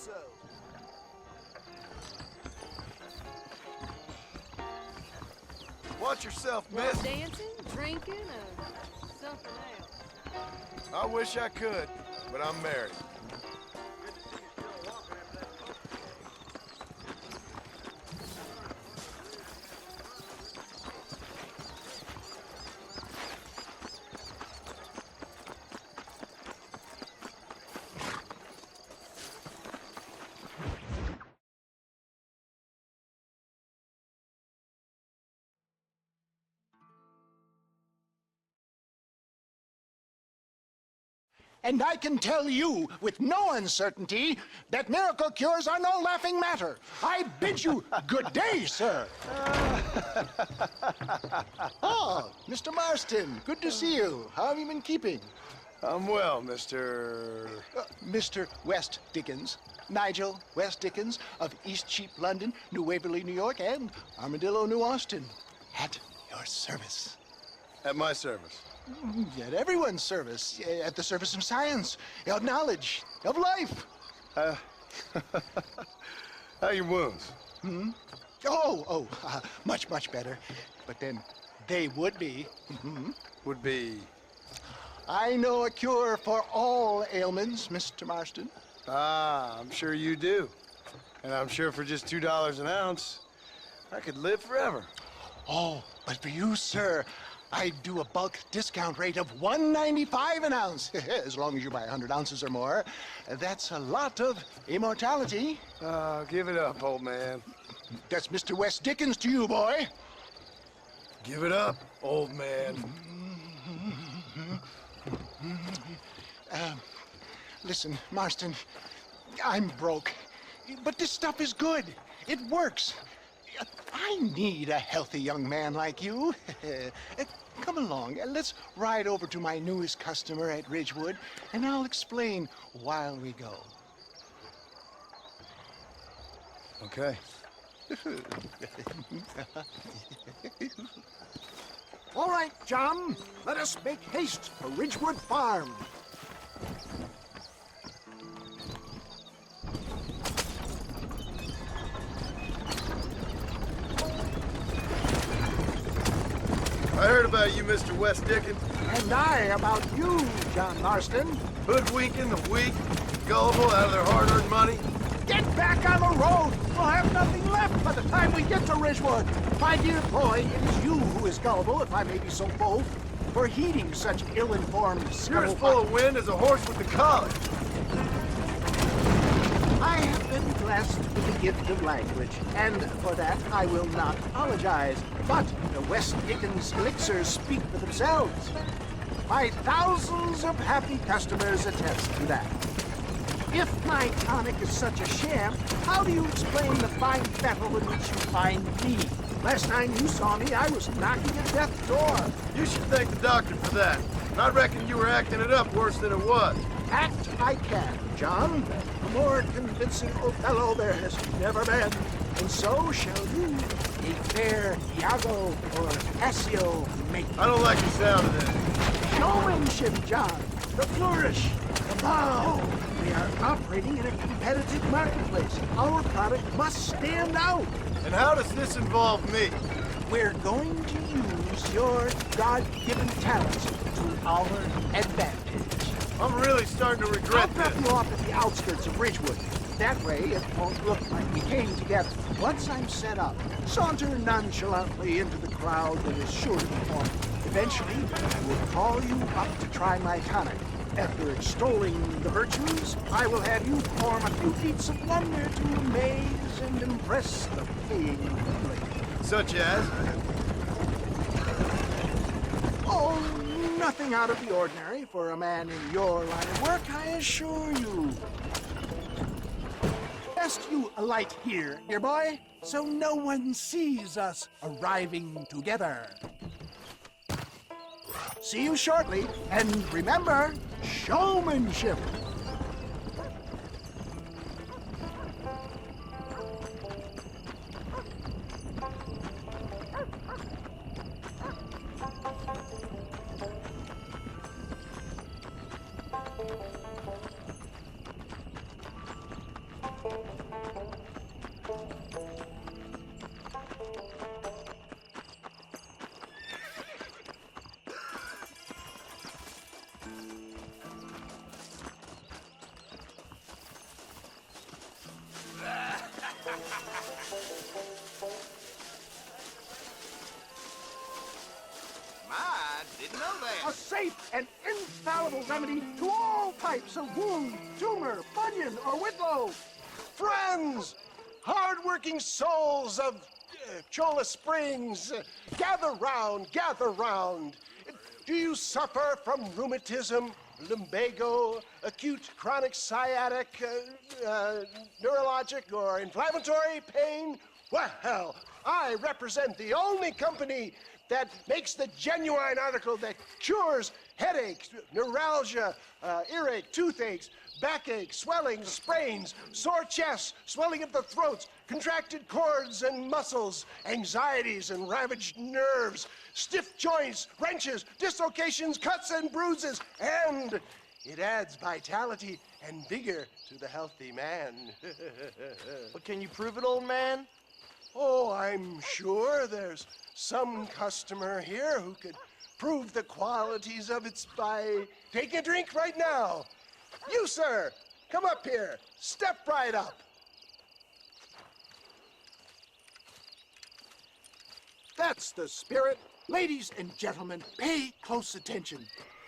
so. Watch yourself, miss. Dancing, drinking, or something else? I wish I could, but I'm married. And I can tell you with no uncertainty that miracle cures are no laughing matter. I bid you good day, sir. Oh, Mr. Marston, good to see you. How have you been keeping? I'm well, Mr. Mr. West Dickens. Nigel West Dickens of East Cheap, London, New Waverly, New York, and Armadillo, New Austin. At your service. At my service. At everyone's service. At the service of science, of knowledge, of life. How are your wounds? Much, much better. But then they would be. Would be... I know a cure for all ailments, Mr. Marston. Ah, I'm sure you do. And I'm sure for just $2 an ounce, I could live forever. Oh, but for you, sir, I do a bulk discount rate of $1.95 an ounce, as long as you buy 100 ounces or more. That's a lot of immortality. Give it up, old man. That's Mr. West Dickens to you, boy. Give it up, old man. Listen, Marston, I'm broke, but this stuff is good. It works. I need a healthy young man like you. Come along, let's ride over to my newest customer at Ridgewood, and I'll explain while we go. Okay. All right, John, let us make haste for Ridgewood Farm. I heard about you, Mr. West Dickens. And I about you, John Marston. Hoodwinking the weak, gullible out of their hard-earned money. Get back on the road! We'll have nothing left by the time we get to Ridgewood. My dear boy, it is you who is gullible, if I may be so bold, for heeding such ill-informed You're as full of wind as a horse with the collar. I have been blessed with the gift of language, and for that I will not apologize. But the West Dickens elixirs speak for themselves. My thousands of happy customers attest to that. If my tonic is such a sham, how do you explain the fine fettle in which you find me? Last time you saw me, I was knocking at death's door. You should thank the doctor for that. And I reckon you were acting it up worse than it was. Act I can, John. A more convincing Othello there has never been. And so shall you, a fair Iago or Cassio make. I don't like the sound of that. Showmanship, John. The flourish. The bow. We are operating in a competitive marketplace. Our product must stand out. And how does this involve me? We're going to use your God-given talents to our advantage. I'm really starting to I'll regret drop this. you off at the outskirts of Ridgewood. That way, it won't look like we came together. Once I'm set up, saunter nonchalantly into the crowd that is sure to be formed. Eventually, I will call you up to try my tonic. After extolling the virtues, I will have you perform a few feats of wonder to amaze and impress the paying public. Such as? Oh, nothing out of the ordinary for a man in your line of work, I assure you. Best you alight here, dear boy, so no one sees us arriving together. See you shortly, and remember, showmanship. safe and infallible remedy to all types of wound, tumor, bunion, or whitlow. Friends, hard-working souls of Cholla Springs, gather round, gather round. Do you suffer from rheumatism, lumbago, acute chronic sciatic, neurologic, or inflammatory pain? Well, I represent the only company that makes the genuine article that cures headaches, neuralgia, earache, toothaches, backache, swelling, sprains, sore chests, swelling of the throats, contracted cords and muscles, anxieties and ravaged nerves, stiff joints, wrenches, dislocations, cuts and bruises, and it adds vitality and vigor to the healthy man. But can you prove it, old man? Oh, I'm sure there's some customer here who could prove the qualities of it by taking a drink right now. You, sir, come up here. Step right up. That's the spirit. Ladies and gentlemen, pay close attention.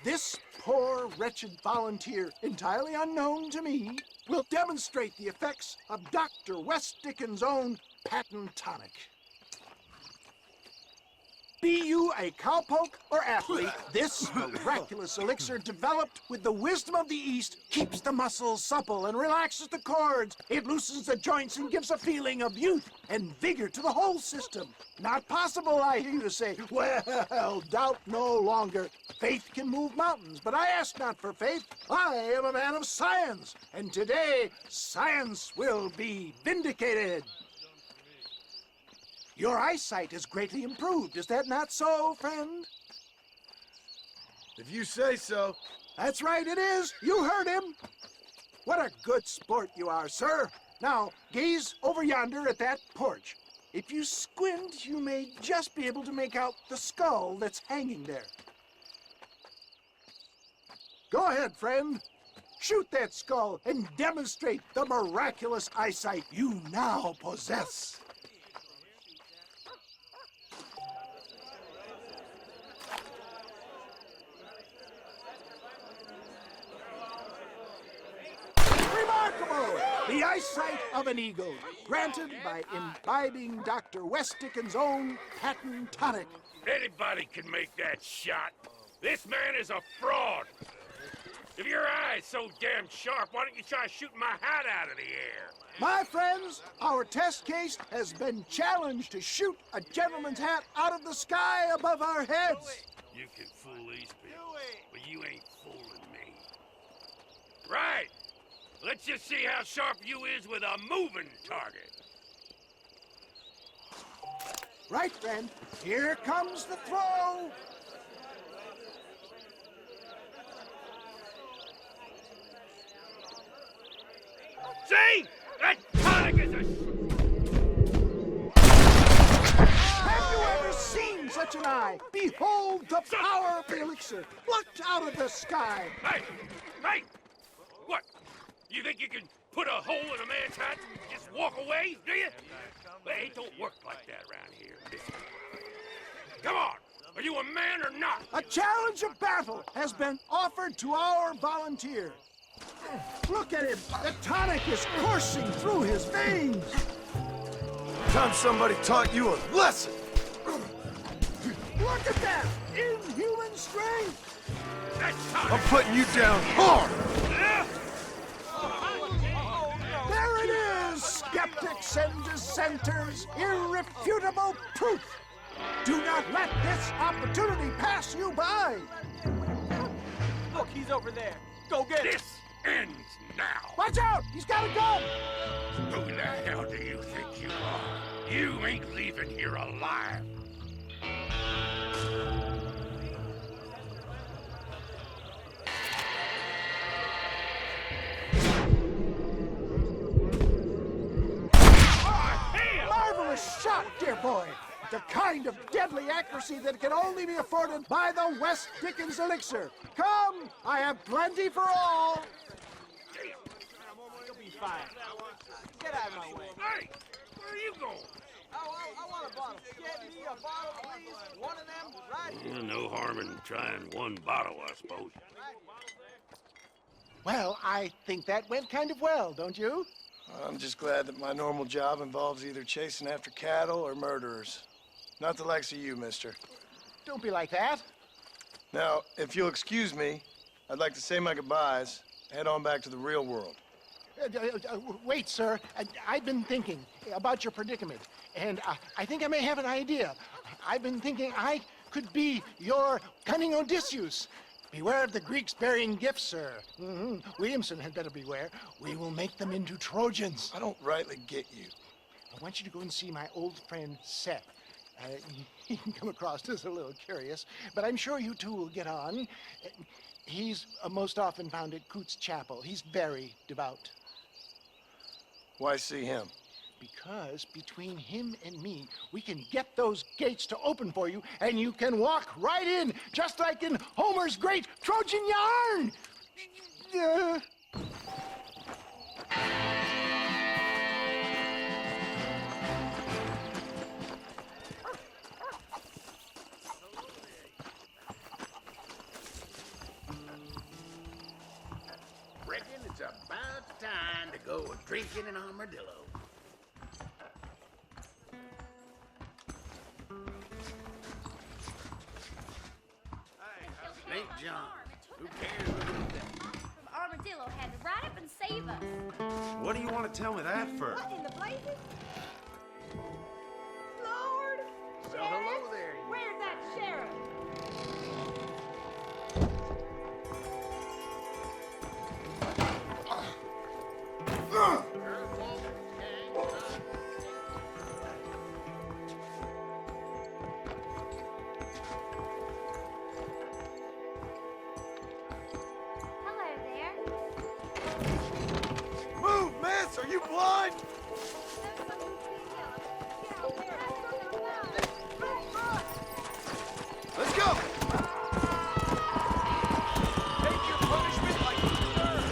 This poor, wretched volunteer, entirely unknown to me, will demonstrate the effects of Dr. West Dickens' own patent tonic. Be you a cowpoke or athlete, this miraculous elixir developed with the wisdom of the East keeps the muscles supple and relaxes the cords. It loosens the joints and gives a feeling of youth and vigor to the whole system. Not possible, I hear you say. Well, doubt no longer. Faith can move mountains, but I ask not for faith. I am a man of science, and today science will be vindicated. Your eyesight is greatly improved. Is that not so, friend? If you say so. That's right, it is. You heard him. What a good sport you are, sir. Now, gaze over yonder at that porch. If you squint, you may just be able to make out the skull that's hanging there. Go ahead, friend. Shoot that skull and demonstrate the miraculous eyesight you now possess. Remarkable! The eyesight of an eagle, granted by imbibing Dr. West Dickens' own patent tonic. Anybody can make that shot. This man is a fraud. If your eye's so damn sharp, why don't you try shooting my hat out of the air? My friends, our test case has been challenged to shoot a gentleman's hat out of the sky above our heads. You can fool these people, but you ain't fooling me. Right. Let's just see how sharp you is with a moving target. Right, friend. Here comes the throw. See? That tonic is a... Have you ever seen such an eye? Behold the power of the elixir, plucked out of the sky. Hey! Hey! What? You think you can put a hole in a man's hat and just walk away, do you? Well, it don't work like that around here, listen. Come on! Are you a man or not? A challenge of battle has been offered to our volunteer. Look at him. The tonic is coursing through his veins. Time somebody taught you a lesson. Look at that. Inhuman strength. That's tonic! I'm putting you down hard. There it is, skeptics and dissenters. Irrefutable proof. Do not let this opportunity pass you by. Look, he's over there. Go get him. This ends now! Watch out! He's got a gun! Who the hell do you think you are? You ain't leaving here alive. Marvelous shot, dear boy. The kind of deadly accuracy that can only be afforded by the West Dickens elixir. Come, I have plenty for all. You'll be fine. Get out of my way. Hey, where are you going? I want to Get me a bottle, please. One of them, right? No harm in trying one bottle, I suppose. Well, I think that went kind of well, don't you? I'm just glad that my normal job involves either chasing after cattle or murderers. Not the likes of you, mister. Don't be like that. Now, if you'll excuse me, I'd like to say my goodbyes, head on back to the real world. Wait, sir. I've been thinking about your predicament, and I think I may have an idea. I've been thinking I could be your cunning Odysseus. Beware of the Greeks burying gifts, sir. Williamson had better beware. We will make them into Trojans. I don't rightly get you. I want you to go and see my old friend Seth. He can come across as a little curious, but I'm sure you two will get on. He's most often found at Coots Chapel. He's very devout. Why see him? Because between him and me, we can get those gates to open for you, and you can walk right in, just like in Homer's great Trojan yarn! Reckon it's about time to go drinking an armadillo. St. John. Who cares what we think? Armadillo had to ride up and save us. What do you want to tell me that for? What in the blazes? Lord! So hello there. Where's that sheriff? Hello there. Move, miss! Are you blind? Let's go! Take your punishment like you deserve.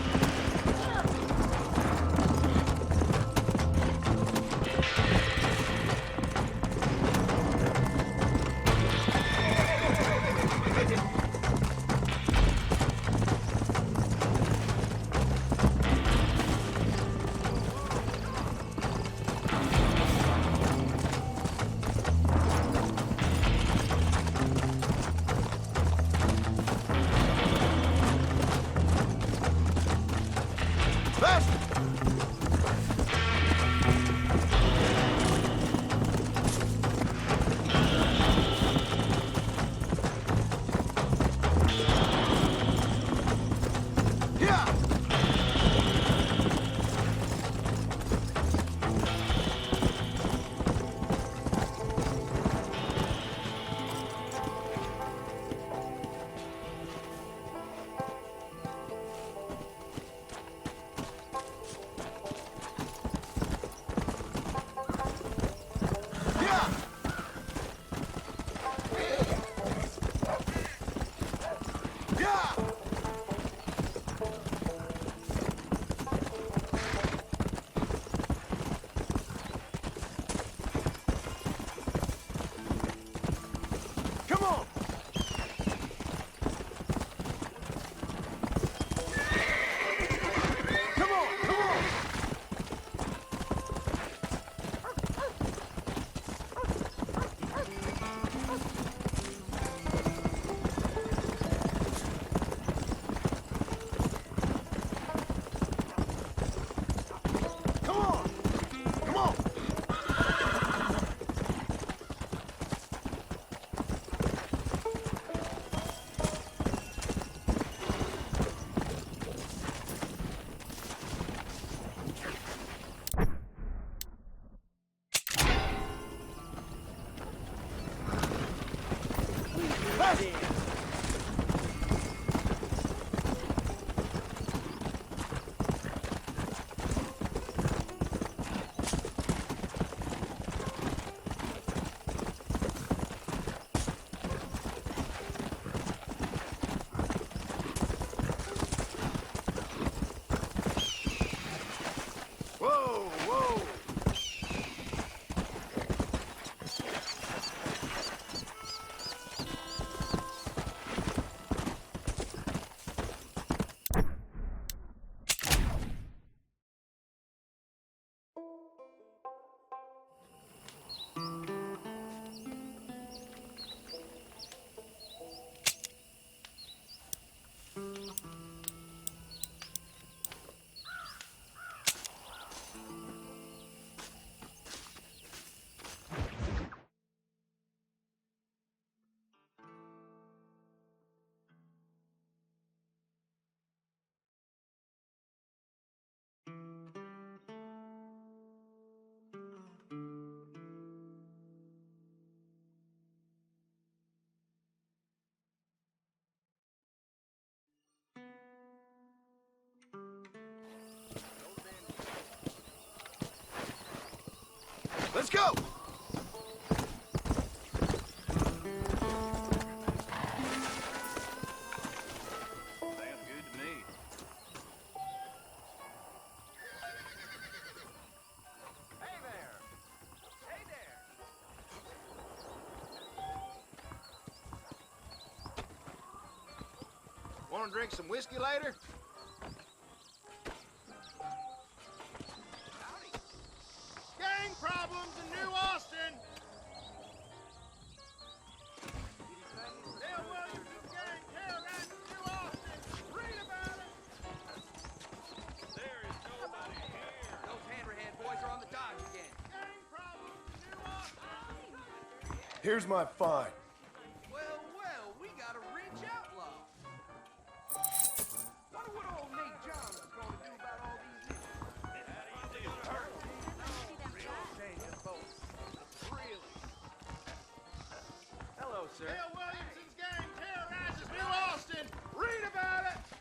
want to drink some whiskey later? Gang problems in New Austin! Dale Williams' gang terrorized New Austin! Read about it! There is nobody here. Those Hammerhead boys are on the dodge again. Gang problems in New Austin! Here's my fine. Well, we got a rich outlaw. Wonder what old Nate Johns is going to do about all these Hello, sir. Dale Williamson's gang terrorizes New Austin! Read about it!